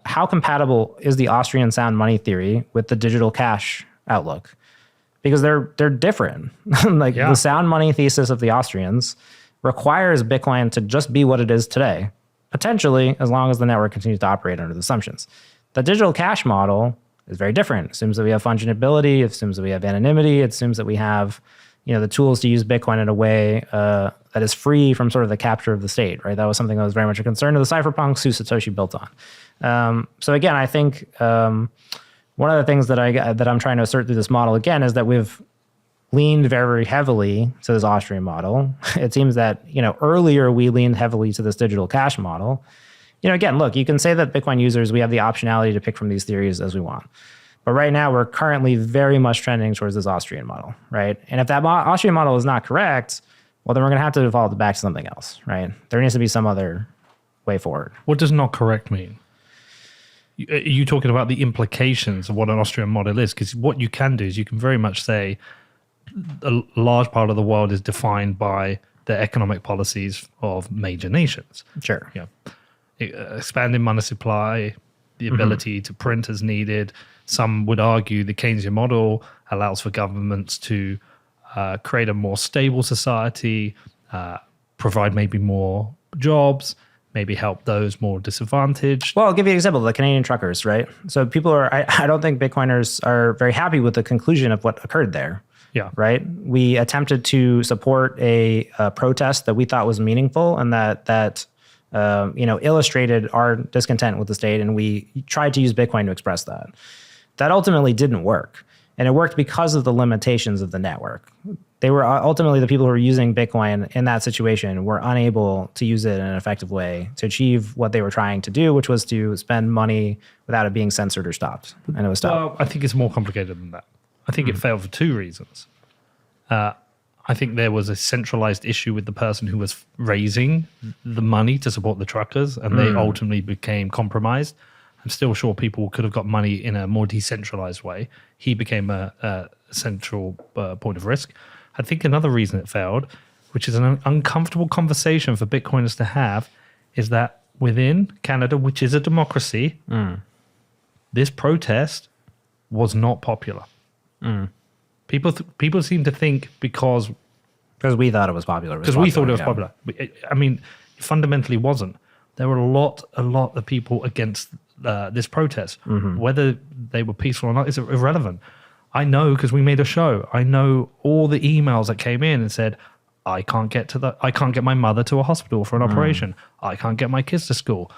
How compatible is the Austrian sound money theory with the digital cash outlook? Because they're different. The sound money thesis of the Austrians requires Bitcoin to just be what it is today, potentially, as long as the network continues to operate under the assumptions. The digital cash model is very different. It assumes that we have fungibility, it assumes that we have anonymity, it assumes that we have the tools to use Bitcoin in a way that is free from sort of the capture of the state, right? That was something that was very much a concern of the cypherpunks who Satoshi built on. So again, I think one of the things that I'm trying to assert through this model again is that we've leaned very, very heavily to this Austrian model. It seems that earlier we leaned heavily to this digital cash model. Again, look, you can say that Bitcoin users, we have the optionality to pick from these theories as we want. But right now, we're currently very much trending towards this Austrian model, right? And if that Austrian model is not correct, well, then we're going to have to evolve it back to something else, right? There needs to be some other way forward. What does not correct mean? Are you talking about the implications of what an Austrian model is? Because what you can do is you can very much say a large part of the world is defined by the economic policies of major nations. Sure. Yeah. Expanding money supply, the ability to print as needed. Some would argue the Keynesian model allows for governments to create a more stable society, provide maybe more jobs, maybe help those more disadvantaged. Well, I'll give you an example, the Canadian truckers, right? So people I don't think Bitcoiners are very happy with the conclusion of what occurred there. Yeah. Right. We attempted to support a protest that we thought was meaningful and that illustrated our discontent with the state, and we tried to use Bitcoin to express that. That ultimately didn't work, and it worked because of the limitations of the network. They were ultimately the people who were using Bitcoin in that situation were unable to use it in an effective way to achieve what they were trying to do, which was to spend money without it being censored or stopped, and it was stopped. Well, I think it's more complicated than that. I think it failed for two reasons. I think there was a centralized issue with the person who was raising the money to support the truckers, and they ultimately became compromised. I'm still sure people could have got money in a more decentralized way. He became a central point of risk. I think another reason it failed, which is an uncomfortable conversation for Bitcoiners to have, is that within Canada, which is a democracy, this protest was not popular. People seem to think because we thought it was popular. Because we thought it was popular. I mean, it fundamentally wasn't. There were a lot of people against this protest. Whether they were peaceful or not is irrelevant. I know because we made a show. I know all the emails that came in and said, I can't get my mother to a hospital for an operation. I can't get my kids to school.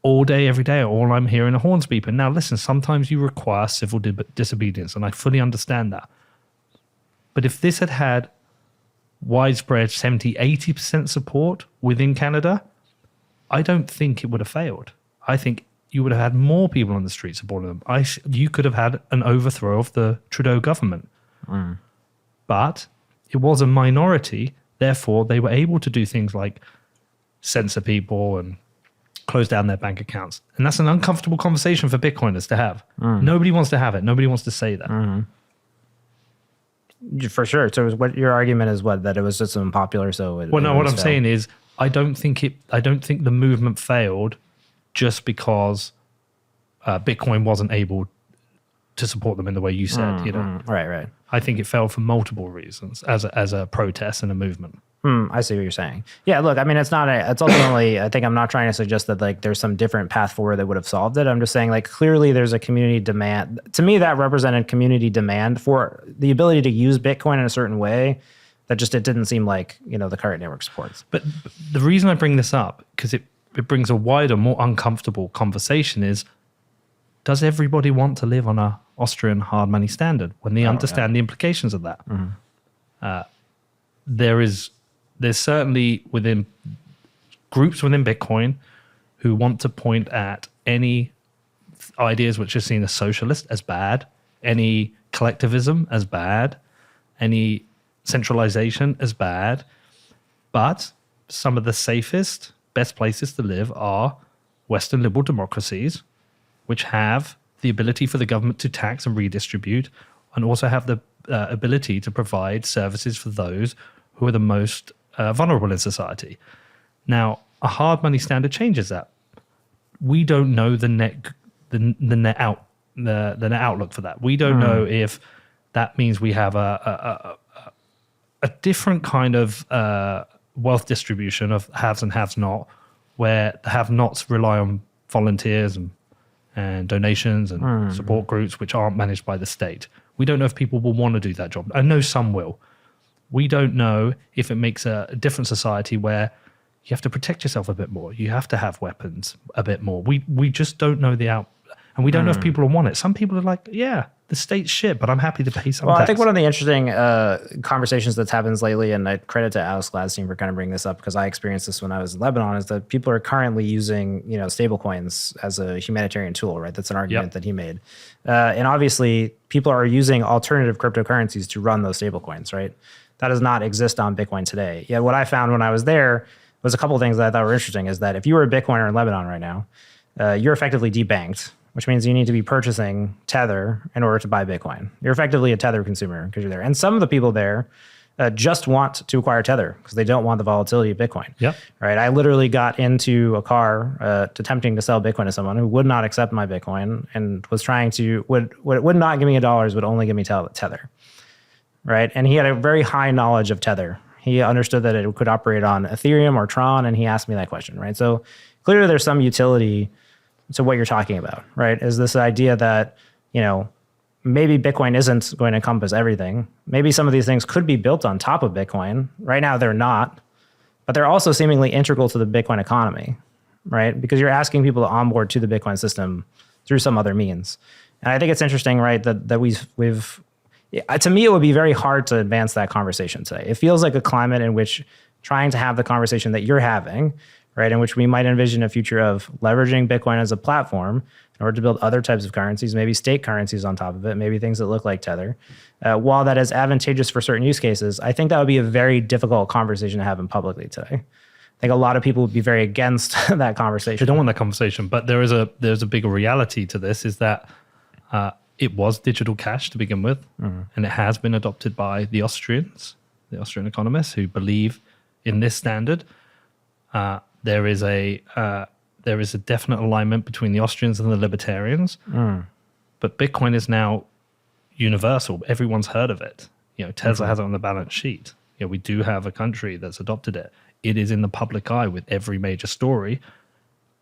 All day, every day, all I'm hearing are horns beeping. Now, listen, sometimes you require civil disobedience, and I fully understand that. But if this had had widespread 70, 80% support within Canada, I don't think it would have failed. I think you would have had more people on the street supporting them. You could have had an overthrow of the Trudeau government. But it was a minority, therefore they were able to do things like censor people and close down their bank accounts. And that's an uncomfortable conversation for Bitcoiners to have. Nobody wants to have it. Nobody wants to say that. For sure. So what your argument is that it was just unpopular. So what I'm saying is I don't think the movement failed just because Bitcoin wasn't able to support them in the way you said. Right. I think it failed for multiple reasons as a protest and a movement. I see what you're saying. Yeah, look, I mean, it's ultimately, I think I'm not trying to suggest that there's some different path forward that would have solved it. I'm just saying clearly there's a community demand. To me, that represented community demand for the ability to use Bitcoin in a certain way that just, it didn't seem like, the current network supports. But the reason I bring this up, because it brings a wider, more uncomfortable conversation is, does everybody want to live on a Austrian hard money standard when they understand the implications of that? There's certainly within groups within Bitcoin who want to point at any ideas which are seen as socialist as bad, any collectivism as bad, any centralization as bad. But some of the safest, best places to live are Western liberal democracies, which have the ability for the government to tax and redistribute, and also have the ability to provide services for those who are the most vulnerable in society. Now, a hard money standard changes that. We don't know the net outlook for that. We don't know if that means we have a different kind of wealth distribution of haves and haves not, where the have-nots rely on volunteers and donations and support groups which aren't managed by the state. We don't know if people will want to do that job. I know some will. We don't know if it makes a different society where you have to protect yourself a bit more. You have to have weapons a bit more. We just don't know and we don't know if people will want it. Some people are like, yeah, the state's shit, but I'm happy to pay some tax. I think one of the interesting conversations that's happened lately, and I credit to Alex Gladstein for kind of bringing this up because I experienced this when I was in Lebanon, is that people are currently using, stable coins as a humanitarian tool, right? That's an argument that he made. And obviously, people are using alternative cryptocurrencies to run those stable coins, right? That does not exist on Bitcoin today. Yet what I found when I was there was a couple of things that I thought were interesting is that if you were a Bitcoiner in Lebanon right now, you're effectively debanked, which means you need to be purchasing Tether in order to buy Bitcoin. You're effectively a Tether consumer because you're there. And some of the people there just want to acquire Tether because they don't want the volatility of Bitcoin. Yep. Right. I literally got into a car attempting to sell Bitcoin to someone who would not accept my Bitcoin and was trying to, would not give me $1, would only give me Tether. Right. And he had a very high knowledge of Tether. He understood that it could operate on Ethereum or Tron, and he asked me that question. Right. So clearly there's some utility to what you're talking about, right? Is this idea that, maybe Bitcoin isn't going to encompass everything. Maybe some of these things could be built on top of Bitcoin. Right now, they're not, but they're also seemingly integral to the Bitcoin economy, right? Because you're asking people to onboard to the Bitcoin system through some other means. And I think it's interesting, right, that we've to me, it would be very hard to advance that conversation today. It feels like a climate in which trying to have the conversation that you're having, right, in which we might envision a future of leveraging Bitcoin as a platform in order to build other types of currencies, maybe state currencies on top of it, maybe things that look like Tether. While that is advantageous for certain use cases, I think that would be a very difficult conversation to have in publicly today. I think a lot of people would be very against that conversation. They don't want that conversation, but there's a bigger reality to this, is that it was digital cash to begin with, and it has been adopted by the Austrians, the Austrian economists, who believe in this standard. There is a definite alignment between the Austrians and the Libertarians, but Bitcoin is now universal. Everyone's heard of it. Tesla has it on the balance sheet. We do have a country that's adopted it. It is in the public eye with every major story.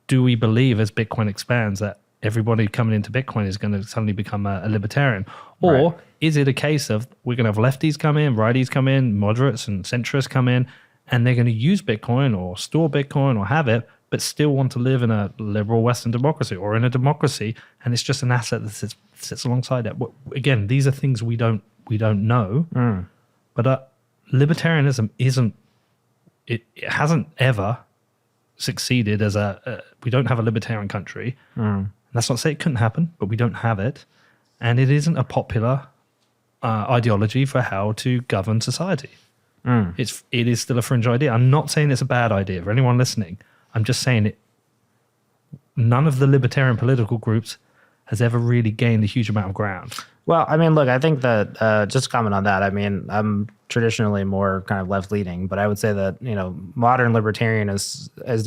Do we believe as Bitcoin expands that everybody coming into Bitcoin is going to suddenly become a libertarian? Or is it a case of we're going to have lefties come in, righties come in, moderates and centrists come in, and they're going to use Bitcoin or store Bitcoin or have it, but still want to live in a liberal Western democracy or in a democracy, and it's just an asset that sits alongside it? Again, these are things we don't know. But libertarianism it hasn't ever succeeded as we don't have a libertarian country. That's not to say it couldn't happen, but we don't have it, and it isn't a popular ideology for how to govern society. It is still a fringe idea. I'm not saying it's a bad idea for anyone listening. I'm just saying none of the libertarian political groups has ever really gained a huge amount of ground. Well, I mean, look, I think that just to comment on that, I mean, I'm traditionally more kind of left-leaning, but I would say that, modern libertarianism is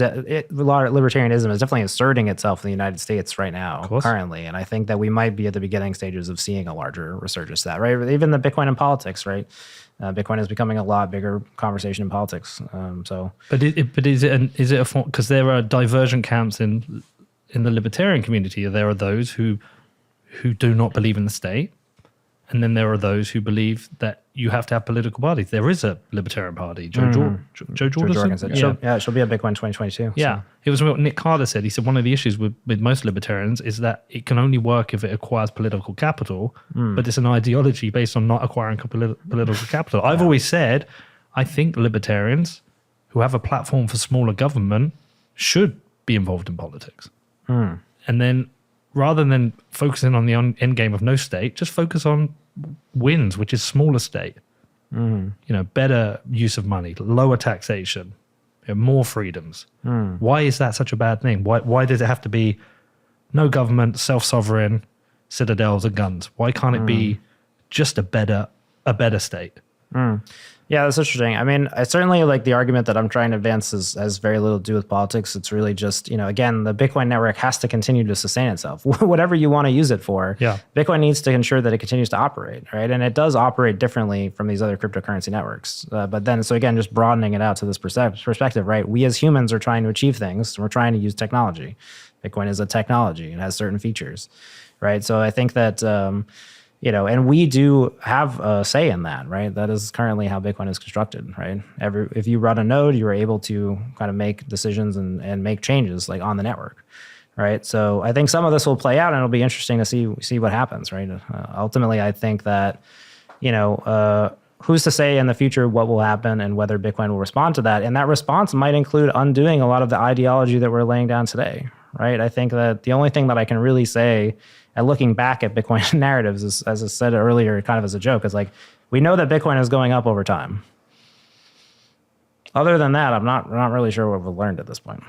definitely asserting itself in the United States right now, currently. And I think that we might be at the beginning stages of seeing a larger resurgence of that, right? Even the Bitcoin in politics, right? Bitcoin is becoming a lot bigger conversation in politics. But is it a form, because there are divergent camps in the libertarian community. There are those who do not believe in the state, and then there are those who believe that you have to have political parties. There is a libertarian party. Joe Jordan said, she'll be at Bitcoin 2022. Yeah, it was what Nick Carter said. He said one of the issues with most libertarians is that it can only work if it acquires political capital, but it's an ideology based on not acquiring political capital. I've always said, I think libertarians who have a platform for smaller government should be involved in politics. And then rather than focusing on the end game of no state, just focus on wins, which is smaller state. Better use of money, lower taxation, more freedoms. Why is that such a bad thing? Why does it have to be no government, self-sovereign, citadels and guns? Why can't it be just a better state? Yeah, that's interesting. I mean, I certainly like the argument that I'm trying to advance has very little to do with politics. It's really just, again, the Bitcoin network has to continue to sustain itself. Whatever you want to use it for, Yeah. Bitcoin needs to ensure that it continues to operate, right? And it does operate differently from these other cryptocurrency networks. But then, so again, just broadening it out to this perspective, right? We as humans are trying to achieve things. We're trying to use technology. Bitcoin is a technology. It has certain features, right? So I think that... and we do have a say in that, right? That is currently how Bitcoin is constructed, right? If you run a node, you are able to kind of make decisions and make changes like on the network, right? So I think some of this will play out, and it'll be interesting to see what happens, right? Ultimately, I think that, who's to say in the future what will happen and whether Bitcoin will respond to that? And that response might include undoing a lot of the ideology that we're laying down today, right? I think that the only thing that I can really say and looking back at Bitcoin narratives, is, as I said earlier, kind of as a joke, is like, we know that Bitcoin is going up over time. Other than that, I'm not really sure what we've learned at this point.